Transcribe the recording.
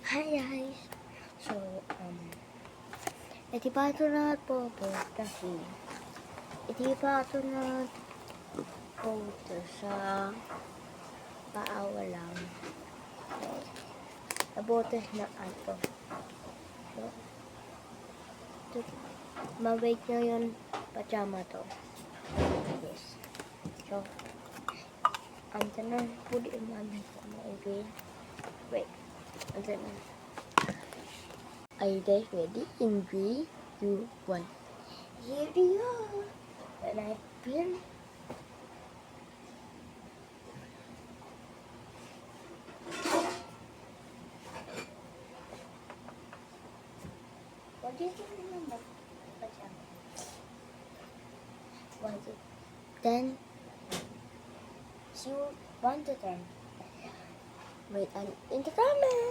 Hi guys! So, iti pa ito na po kasi iti pa ito na po sa paawa lang. So, nabotes na ato. So, mabait nyo yun pajama to. Yes. So, andyan na po di umamin ko na wait. Andyan na. Are you guys ready? In 3, 2, 1. Here we are. And I pin. What do you think remember? Was it 10? See 1 to 10. Wait, in the comment.